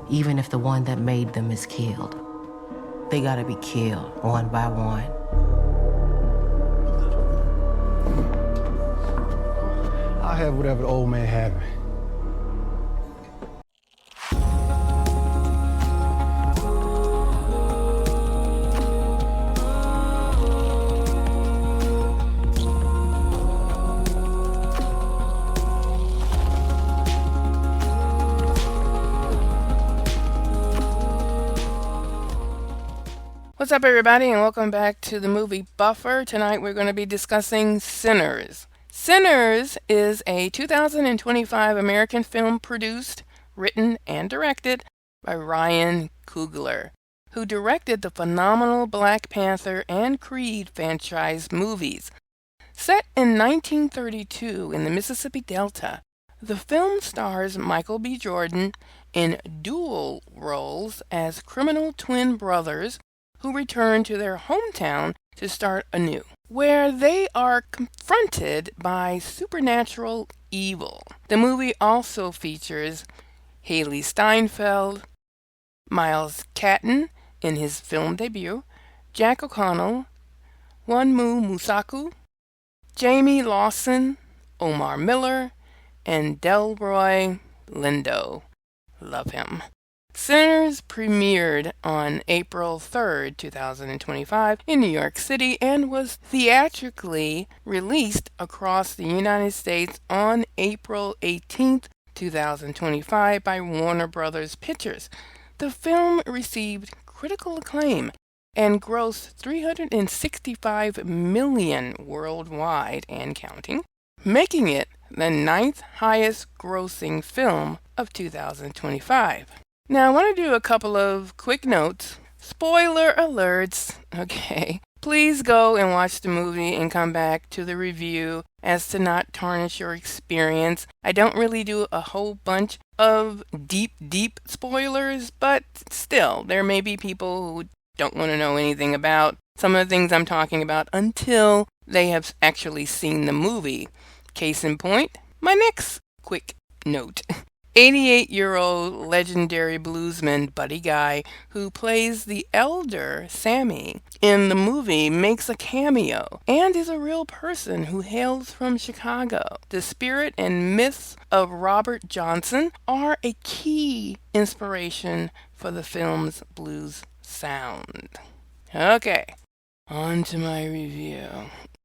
even if the one that made them is killed. They gotta be killed one by one. I'll have whatever the old man having. What's up, everybody, and welcome back to the Movie Buffer. Tonight we're going to be discussing Sinners. Sinners is a 2025 American film produced, written, and directed by Ryan Coogler, who directed the phenomenal Black Panther and Creed franchise movies. Set in 1932 in the Mississippi Delta, the film stars Michael B. Jordan in dual roles as criminal twin brothers who return to their hometown to start anew, where they are confronted by supernatural evil. The movie also features Hailee Steinfeld, Miles Caton in his film debut, Jack O'Connell, Wunmi Mosaku, Jayme Lawson, Omar Miller, and Delroy Lindo. Love him. Sinners premiered on April 3rd, 2025 in New York City and was theatrically released across the United States on April 18th, 2025 by Warner Brothers Pictures. The film received critical acclaim and grossed $365 million worldwide and counting, making it the ninth highest grossing film of 2025. Now, I want to do a couple of quick notes. Spoiler alerts, okay? Please go and watch the movie and come back to the review as to not tarnish your experience. I don't really do a whole bunch of deep spoilers, but still, there may be people who don't want to know anything about some of the things I'm talking about until they have actually seen the movie. Case in point, my next quick note. 88-year-old legendary bluesman Buddy Guy, who plays the elder Sammy in the movie, makes a cameo and is a real person who hails from Chicago. The spirit and myths of Robert Johnson are a key inspiration for the film's blues sound. Okay, on to my review.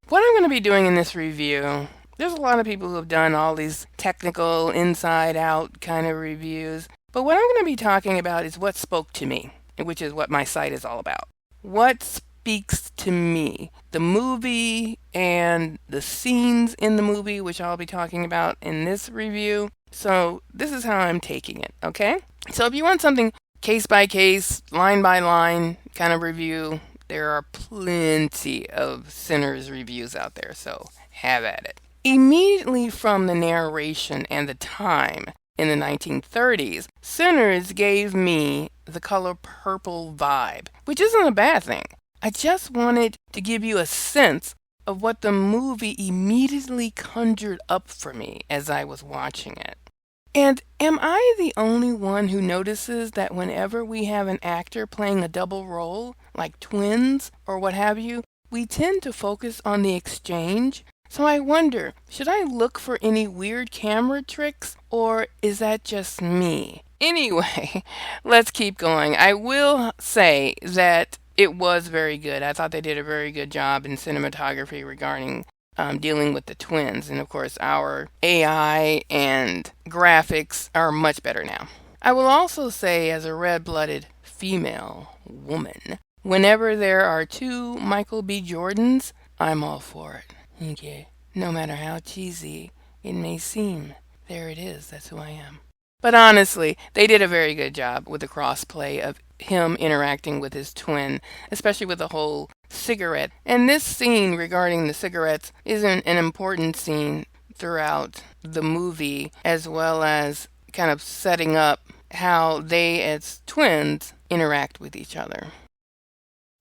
What I'm going to be doing in this review, there's a lot of people who have done all these technical, inside-out kind of reviews. But what I'm going to be talking about is what spoke to me, which is what my site is all about. What speaks to me? The movie and the scenes in the movie, which I'll be talking about in this review. So this is how I'm taking it, okay? So if you want something case by case, line by line kind of review, there are plenty of Sinners reviews out there, so have at it. Immediately from the narration and the time in the 1930s, Sinners gave me the color purple vibe, which isn't a bad thing. I just wanted to give you a sense of what the movie immediately conjured up for me as I was watching it. And am I the only one who notices that whenever we have an actor playing a double role, like twins or what have you, we tend to focus on the exchange? So I wonder, should I look for any weird camera tricks, or is that just me? Anyway, let's keep going. I will say that it was very good. I thought they did a very good job in cinematography regarding dealing with the twins. And of course, our AI and graphics are much better now. I will also say, as a red-blooded female woman, whenever there are two Michael B. Jordans, I'm all for it. Okay. No matter how cheesy it may seem, there it is. That's who I am. But honestly, they did a very good job with the crossplay of him interacting with his twin, especially with the whole cigarette. And this scene regarding the cigarettes is an important scene throughout the movie, as well as kind of setting up how they as twins interact with each other.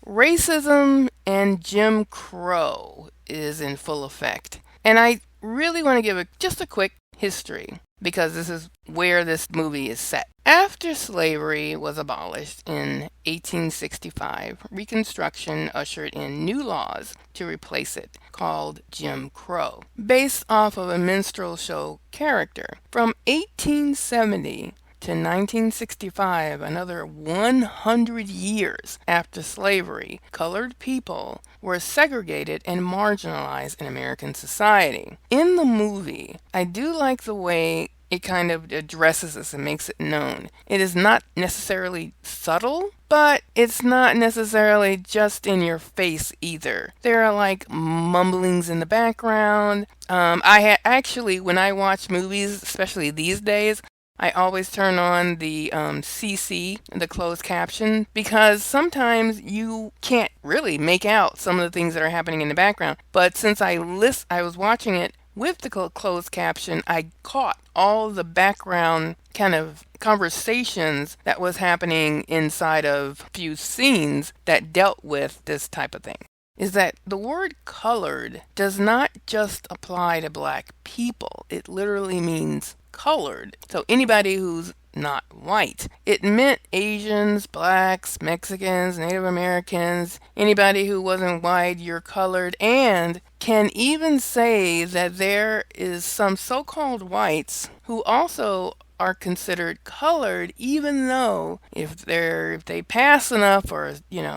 Racism and Jim Crow is in full effect. And I really want to give just a quick history. because this is where this movie is set. After slavery was abolished in 1865, Reconstruction ushered in new laws to replace it, called Jim Crow, based off of a minstrel show character. From 1870 to 1965, another 100 years after slavery, colored people were segregated and marginalized in American society. In the movie, I do like the way it kind of addresses this and makes it known. It is not necessarily subtle, but it's not necessarily just in your face either. There are like mumblings in the background. Actually, when I watch movies, especially these days, I always turn on the CC, the closed caption, because sometimes you can't really make out some of the things that are happening in the background. But since I was watching it with the closed caption, I caught all the background kind of conversations that was happening inside of a few scenes that dealt with this type of thing. Is that the word colored does not just apply to black people. It literally means colored. So anybody who's not white. It meant Asians, blacks, Mexicans, Native Americans, anybody who wasn't white, you're colored, and can even say that there is some so-called whites who also are considered colored, even though if they pass enough or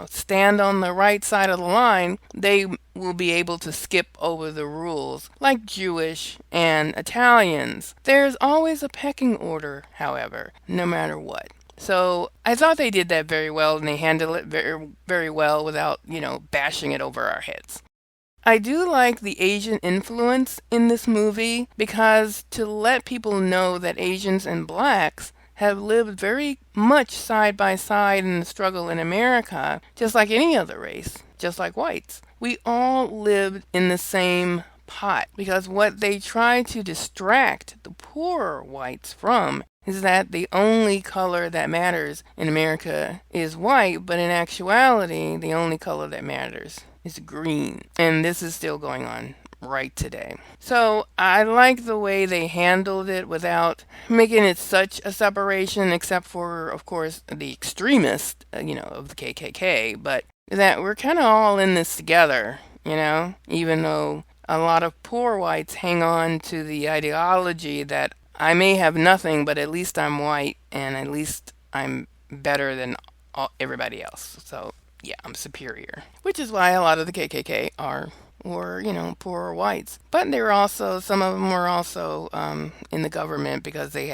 stand on the right side of the line, they will be able to skip over the rules, like Jewish and Italians. There's always a pecking order, however, no matter what. So I thought they did that very well, and they handled it very, very well without, bashing it over our heads. I do like the Asian influence in this movie because to let people know that Asians and blacks have lived very much side by side in the struggle in America, just like any other race, just like whites. We all lived in the same pot because what they try to distract the poorer whites from is that the only color that matters in America is white, but in actuality, the only color that matters is green. And this is still going on right today. So I like the way they handled it without making it such a separation, except for, of course, the extremists, of the KKK, but that we're kind of all in this together, even though a lot of poor whites hang on to the ideology that I may have nothing, but at least I'm white and at least I'm better than everybody else. So yeah, I'm superior, which is why a lot of the KKK were poorer whites. But some of them were also in the government because they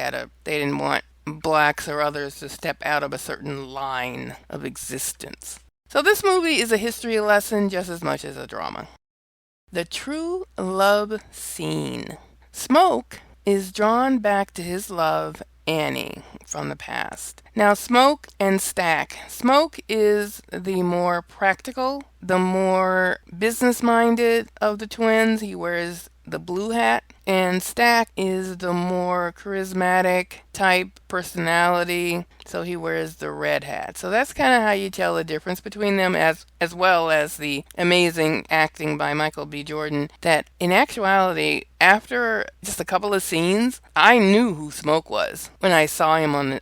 didn't want blacks or others to step out of a certain line of existence. So this movie is a history lesson just as much as a drama. The true love scene. Smoke is drawn back to his love, Annie, from the past. Now, Smoke and Stack. Smoke is the more practical, the more business-minded of the twins. He wears the blue hat. And Stack is the more charismatic type personality, so he wears the red hat. So that's kind of how you tell the difference between them, as well as the amazing acting by Michael B. Jordan, that in actuality, after just a couple of scenes, I knew who Smoke was when I saw him on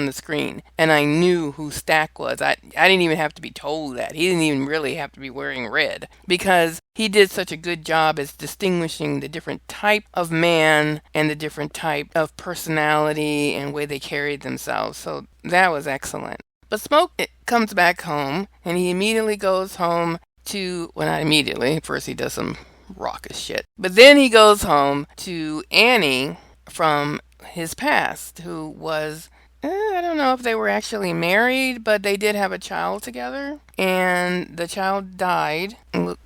the screen, and I knew who Stack was. I didn't even have to be told that. He didn't even really have to be wearing red, because he did such a good job as distinguishing the different type of man and the different type of personality and way they carried themselves. So that was excellent. But Smoke comes back home, and he immediately goes home to, well, not immediately. First he does some raucous shit. But then he goes home to Annie from his past, who was, I don't know if they were actually married, but they did have a child together. And the child died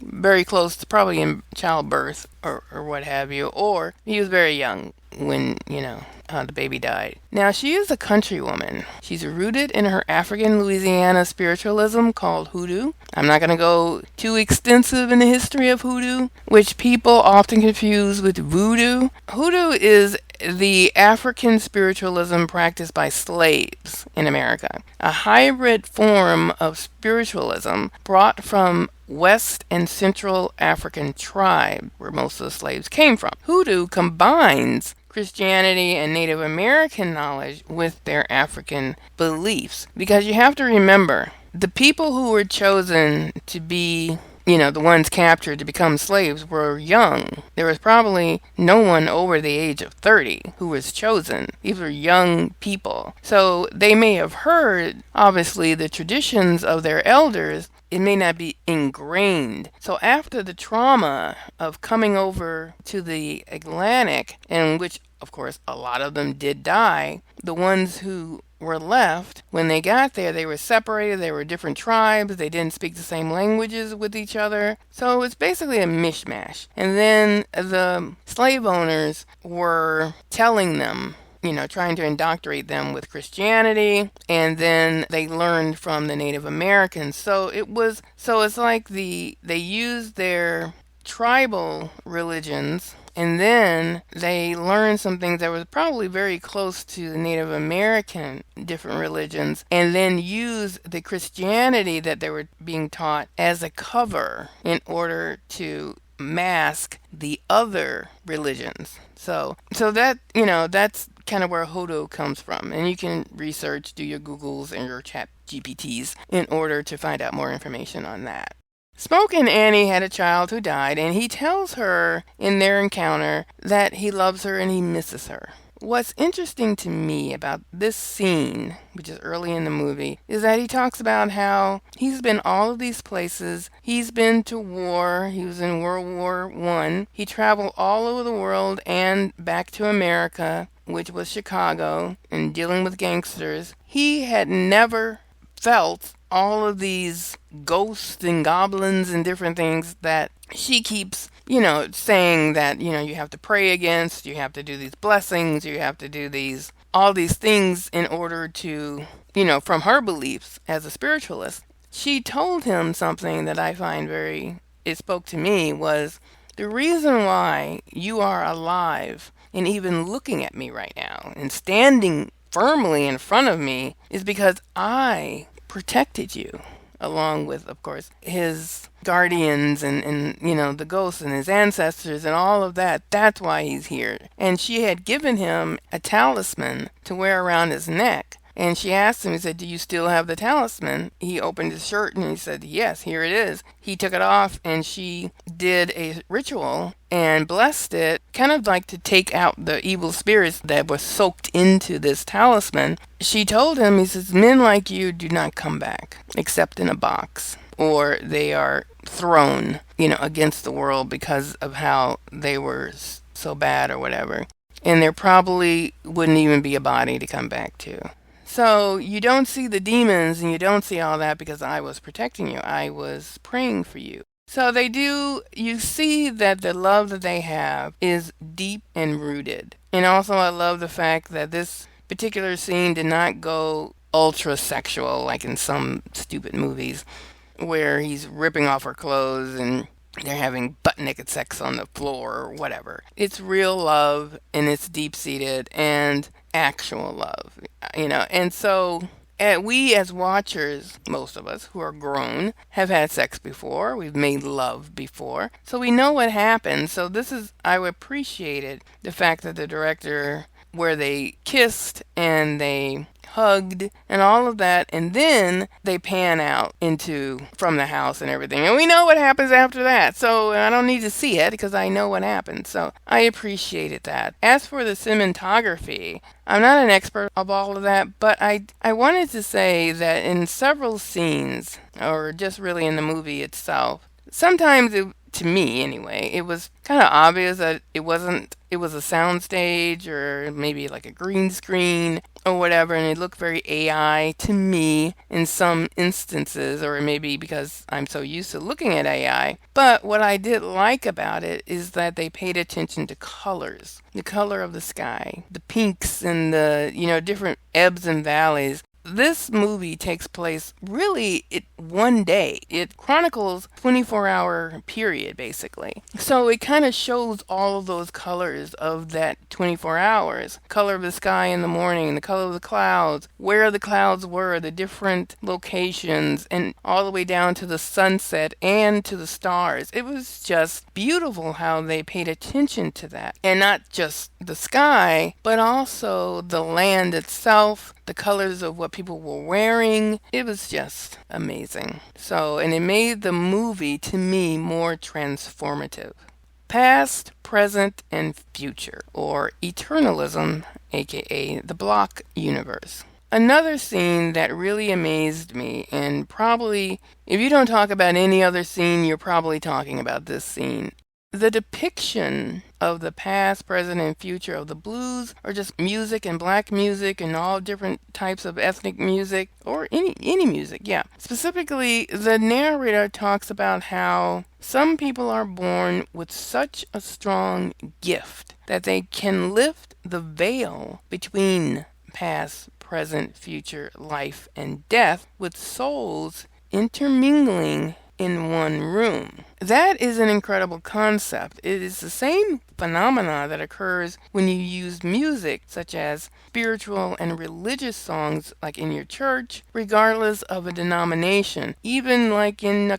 very close to probably in childbirth or what have you. Or he was very young when, the baby died. Now, she is a country woman. She's rooted in her African Louisiana spiritualism called hoodoo. I'm not going to go too extensive in the history of hoodoo, which people often confuse with voodoo. Hoodoo is the African spiritualism practiced by slaves in America, a hybrid form of spiritualism brought from West and Central African tribe, where most of the slaves came from. Hoodoo combines Christianity and Native American knowledge with their African beliefs. Because you have to remember, the people who were chosen to be, the ones captured to become slaves were young. There was probably no one over the age of 30 who was chosen. These were young people. So they may have heard, obviously, the traditions of their elders. It may not be ingrained. So after the trauma of coming over to the Atlantic, in which, of course, a lot of them did die, the ones who were left, when they got there, they were separated. They were different tribes. They didn't speak the same languages with each other. So it's basically a mishmash. And then the slave owners were telling them, trying to indoctrinate them with Christianity, and then they learned from the Native Americans. So it's like they used their tribal religions, and then they learned some things that was probably very close to the Native American different religions, and then used the Christianity that they were being taught as a cover in order to mask the other religions. So that, that's kind of where hoodoo comes from. And you can research, do your Googles and your chat GPTs in order to find out more information on that. Smoke and Annie had a child who died, and he tells her in their encounter that he loves her and he misses her. What's interesting to me about this scene, which is early in the movie, is that he talks about how he's been all of these places. He's been to war. He was in World War I. He traveled all over the world and back to America, which was Chicago, and dealing with gangsters. He had never felt all of these ghosts and goblins and different things that she keeps, saying that, you have to pray against, you have to do these blessings, you have to do all these things in order to, from her beliefs as a spiritualist. She told him something that I find it spoke to me, was the reason why you are alive and even looking at me right now and standing firmly in front of me is because I protected you, along with, of course, his guardians and the ghosts and his ancestors and all of that. That's why he's here. And she had given him a talisman to wear around his neck. And she asked him, he said, "Do you still have the talisman?" He opened his shirt and he said, "Yes, here it is." He took it off and she did a ritual and blessed it, kind of like to take out the evil spirits that were soaked into this talisman. She told him, he says, "Men like you do not come back except in a box, or they are thrown, against the world because of how they were so bad or whatever. And there probably wouldn't even be a body to come back to. So you don't see the demons and you don't see all that because I was protecting you. I was praying for you." So you see that the love that they have is deep and rooted. And also I love the fact that this particular scene did not go ultra sexual like in some stupid movies where he's ripping off her clothes and they're having butt naked sex on the floor or whatever. It's real love and it's deep seated and actual love, and so we as watchers, most of us who are grown, have had sex before. We've made love before. So we know what happens. So I appreciated the fact that the director, where they kissed and they hugged and all of that, and then they pan out from the house and everything. And we know what happens after that. So I don't need to see it because I know what happens. So I appreciated that. As for the cinematography, I'm not an expert of all of that, but I wanted to say that in several scenes, or just really in the movie itself, sometimes to me anyway, it was kind of obvious that it was a soundstage or maybe like a green screen or whatever, and it looked very AI to me in some instances, or maybe because I'm so used to looking at AI. But what I did like about it is that they paid attention to colors, the color of the sky, the pinks and the, different ebbs and valleys. this movie takes place really one day. It chronicles 24-hour period, basically. So it kind of shows all of those colors of that 24 hours. Color of the sky in the morning, the color of the clouds, where the clouds were, the different locations, and all the way down to the sunset and to the stars. It was just beautiful how they paid attention to that. And not just the sky, but also the land itself, the colors of what people were wearing. It was just amazing. So, and it made the movie, to me, more transformative. Past, present, and future, or eternalism, aka the block universe. Another scene that really amazed me, and probably, if you don't talk about any other scene, you're probably talking about this scene. The depiction of the past, present, and future of the blues, or just music and black music and all different types of ethnic music, or any music, yeah. Specifically, the narrator talks about how some people are born with such a strong gift that they can lift the veil between past, present, future, life, and death, with souls intermingling in one room. That is an incredible concept. It is the same phenomena that occurs when you use music, such as spiritual and religious songs, like in your church, regardless of a denomination, even like at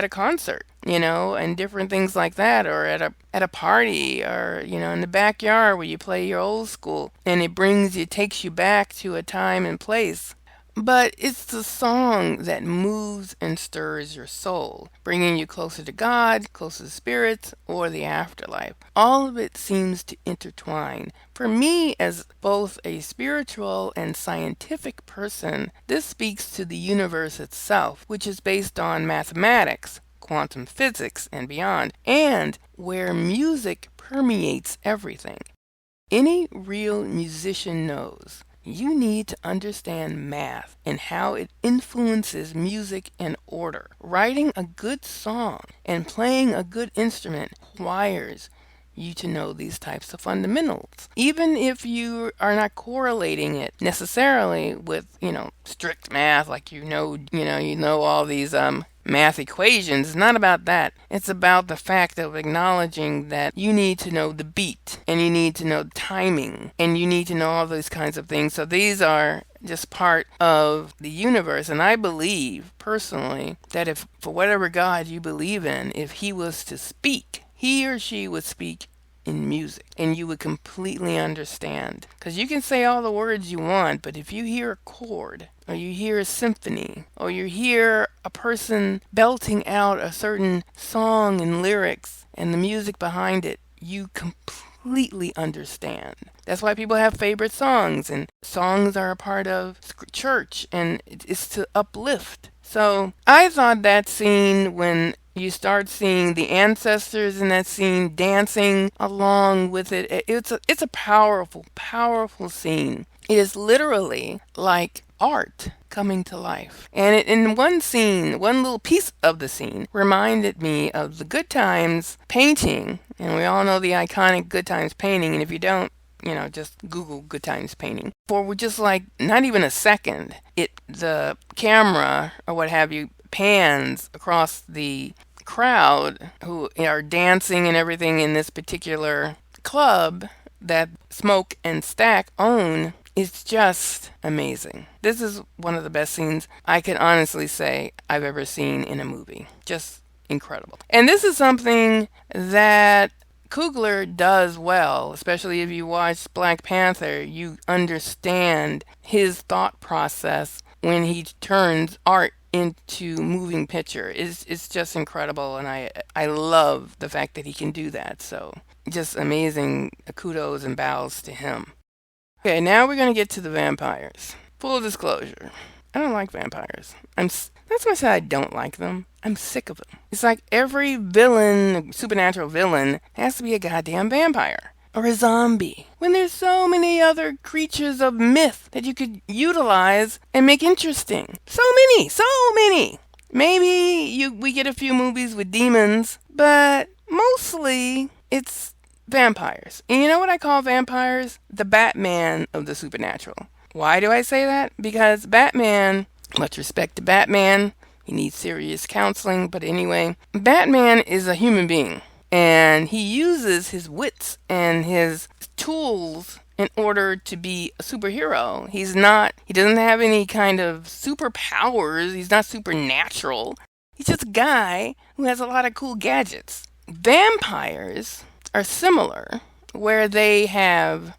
a concert, and different things like that, or at a party, or in the backyard where you play your old school, and it takes you back to a time and place. But it's the song that moves and stirs your soul, bringing you closer to God, closer to spirits, or the afterlife. All of it seems to intertwine. For me, as both a spiritual and scientific person, this speaks to the universe itself, which is based on mathematics, quantum physics, and beyond, and where music permeates everything. Any real musician knows you need to understand math and how it influences music and order. Writing a good song and playing a good instrument requires you to know these types of fundamentals. Even if you are not correlating it necessarily with, strict math, like you know all these math equations. It's not about that. It's about the fact of acknowledging that you need to know the beat, and you need to know timing, and you need to know all those kinds of things. So these are just part of the universe. And I believe personally that if, for whatever God you believe in, if he was to speak, he or she would speak in music, and you would completely understand. Because you can say all the words you want, but if you hear a chord, or you hear a symphony, or you hear a person belting out a certain song and lyrics and the music behind it, you completely understand. That's why people have favorite songs, and songs are a part of church, and it's to uplift. So I thought that scene, when you start seeing the ancestors in that scene dancing along with it, it's a powerful, powerful scene. It is literally like art coming to life. And in one scene, one little piece of the scene reminded me of the Good Times painting. And we all know the iconic Good Times painting. And if you don't, just Google Good Times painting. For just like not even a second, the camera or what have you pans across the crowd who are dancing and everything in this particular club that Smoke and Stack own. It's just amazing. This is one of the best scenes I can honestly say I've ever seen in a movie. Just incredible. And this is something that Coogler does well, especially if you watch Black Panther. You understand his thought process when he turns art into moving picture. It's just incredible, and I love the fact that he can do that. So just amazing. Kudos and bows to him. Okay, now we're going to get to the vampires. Full disclosure, I don't like vampires. That's why I say I don't like them. I'm sick of them. It's like every villain, supernatural villain, has to be a goddamn vampire or a zombie, when there's so many other creatures of myth that you could utilize and make interesting. So many. Maybe we get a few movies with demons, but mostly it's vampires. And you know what I call vampires? The Batman of the supernatural. Why do I say that? Because Batman, much respect to Batman, he needs serious counseling, but anyway, Batman is a human being, and he uses his wits and his tools in order to be a superhero. He doesn't have any kind of superpowers. He's not supernatural. He's just a guy who has a lot of cool gadgets. Vampires are similar, where they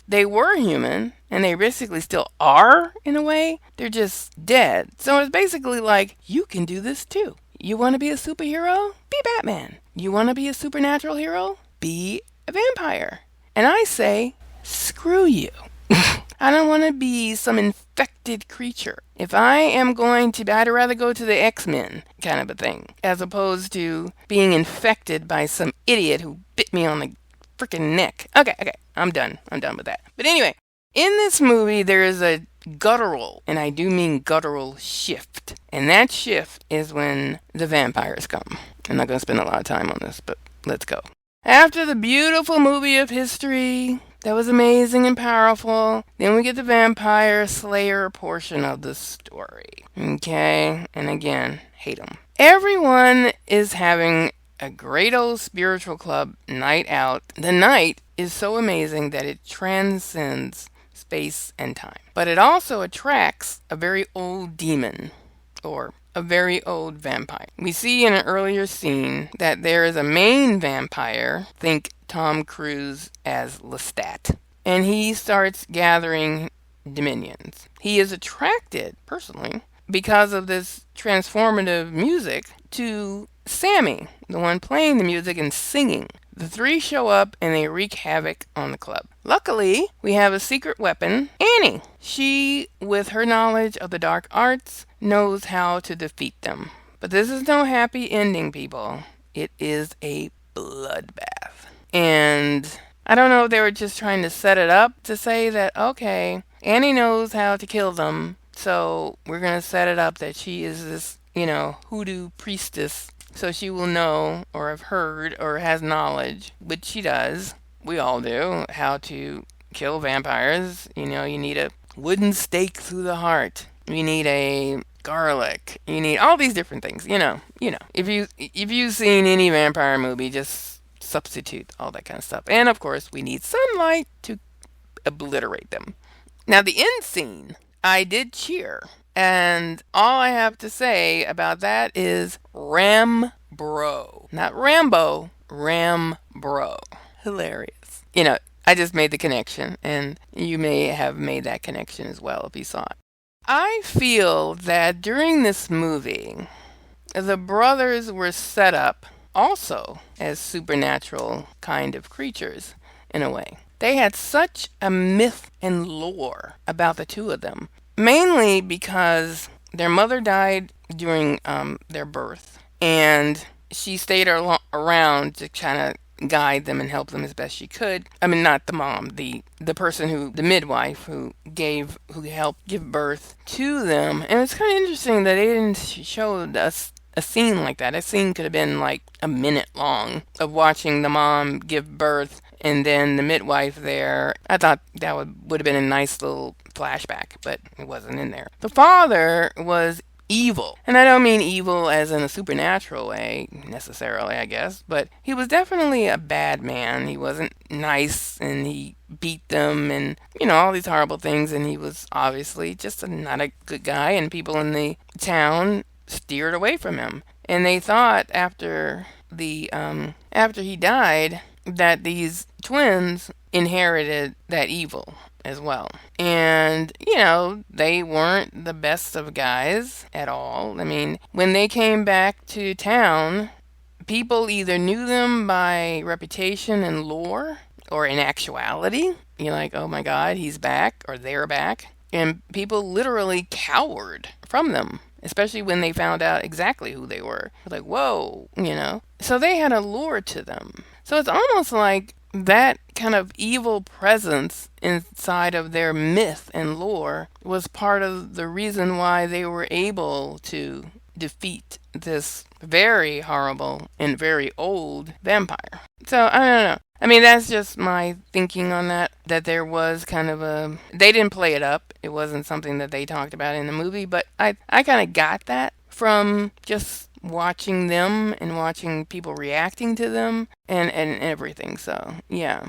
were human, and they basically still are in a way. They're just dead. So it's basically like, you can do this too. You want to be a superhero? Be Batman. You want to be a supernatural hero? Be a vampire. And I say, screw you. I don't want to be some infected creature. If I am going to, I'd rather go to the X-Men kind of a thing, as opposed to being infected by some idiot who bit me on the freaking neck. Okay, I'm done with that. But anyway, in this movie, there is a guttural, and I do mean guttural, shift. And that shift is when the vampires come. I'm not going to spend a lot of time on this, but let's go. After the beautiful movie of history that was amazing and powerful, then we get the vampire slayer portion of the story. Okay? And again, hate them. Everyone is having a great old spiritual club night out. The night is so amazing that it transcends space and time. But it also attracts a very old demon, or a very old vampire. We see in an earlier scene that there is a main vampire, think Tom Cruise as Lestat, and he starts gathering dominions. He is attracted, personally, because of this transformative music, to Sammy, the one playing the music and singing. The three show up and they wreak havoc on the club. Luckily, we have a secret weapon, Annie. She, with her knowledge of the dark arts, knows how to defeat them. But this is no happy ending, people. It is a bloodbath. And I don't know if they were just trying to set it up to say that, okay, Annie knows how to kill them, so we're going to set it up that she is this, hoodoo priestess, so she will know or have heard or has knowledge, which she does. We all do, how to kill vampires. You need a wooden stake through the heart. You need a garlic. You need all these different things. If you've seen any vampire movie, just substitute all that kind of stuff. And of course, we need sunlight to obliterate them. Now, the end scene, I did cheer. And all I have to say about that is Ram-bro. Not Rambo, Ram-bro. Hilarious. I just made the connection, and you may have made that connection as well if you saw it. I feel that during this movie, the brothers were set up also as supernatural kind of creatures, in a way. They had such a myth and lore about the two of them. Mainly because their mother died during their birth, and she stayed around to kind of guide them and help them as best she could. I mean, not the mom, the person the midwife who helped give birth to them. And it's kind of interesting that they didn't show us a scene like that. A scene could have been like a minute long of watching the mom give birth and then the midwife there. I thought that would have been a nice little flashback, but it wasn't in there. The father was evil. And I don't mean evil as in a supernatural way, necessarily, I guess, but he was definitely a bad man. He wasn't nice, and he beat them, and, all these horrible things, and he was obviously just not a good guy, and people in the town steered away from him. And they thought after he died that these twins inherited that evil as well. And, they weren't the best of guys at all. I mean, when they came back to town, people either knew them by reputation and lore, or in actuality. You're like, oh my God, he's back, or they're back. And people literally cowered from them, especially when they found out exactly who they were. Like, whoa, So they had a lure to them. So it's almost like that kind of evil presence inside of their myth and lore was part of the reason why they were able to defeat this very horrible and very old vampire. So, I don't know. I mean, that's just my thinking on that, that there was kind of a, they didn't play it up. It wasn't something that they talked about in the movie, but I kind of got that from just watching them and watching people reacting to them and everything. So, yeah.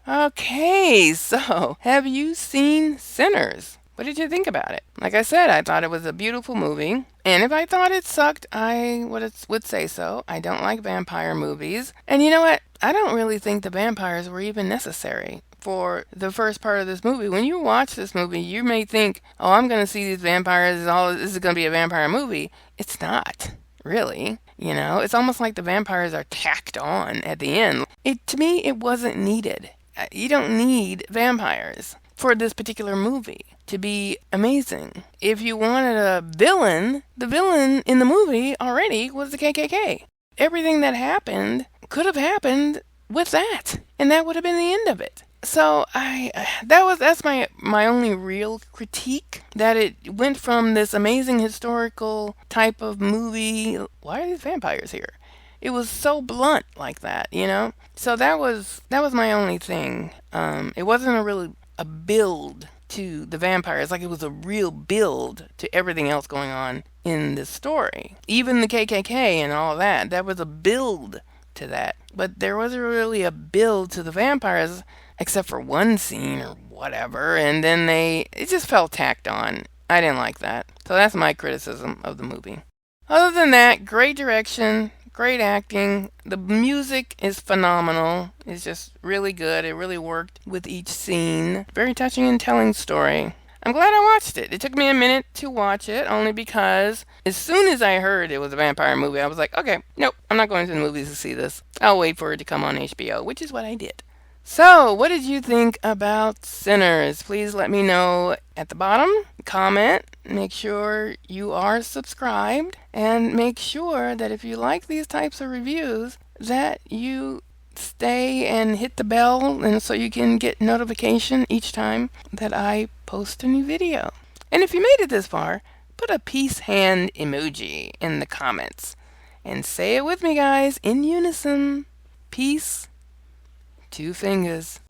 Okay, so have you seen Sinners? What did you think about it? Like I said, I thought it was a beautiful movie. And if I thought it sucked, I would say so. I don't like vampire movies. And you know what? I don't really think the vampires were even necessary for the first part of this movie. When you watch this movie, you may think, oh, I'm going to see these vampires. This is going to be a vampire movie. It's not, really. You know, it's almost like the vampires are tacked on at the end. To me, it wasn't needed. You don't need vampires for this particular movie to be amazing. If you wanted a villain, the villain in the movie already was the KKK. Everything that happened could have happened with that, and that would have been the end of it. So that's my only real critique, that it went from this amazing historical type of movie. Why are these vampires here? It was so blunt like that, you know? So that was my only thing. It wasn't a build to the vampires, like it was a real build to everything else going on in the story. Even the KKK and all that was a build to that. But there wasn't really a build to the vampires except for one scene or whatever, and then it just felt tacked on. I didn't like that. So that's my criticism of the movie. Other than that, great direction, great acting. The music is phenomenal. It's just really good. It really worked with each scene. Very touching and telling story. I'm glad I watched it. It took me a minute to watch it, only because as soon as I heard it was a vampire movie, I was like, okay, nope, I'm not going to the movies to see this. I'll wait for it to come on HBO, which is what I did. So, what did you think about Sinners? Please let me know at the bottom. Comment. Make sure you are subscribed. And make sure that if you like these types of reviews, that you stay and hit the bell, and so you can get notification each time that I post a new video. And if you made it this far, put a peace hand emoji in the comments. And say it with me, guys, in unison. Peace. 2 fingers.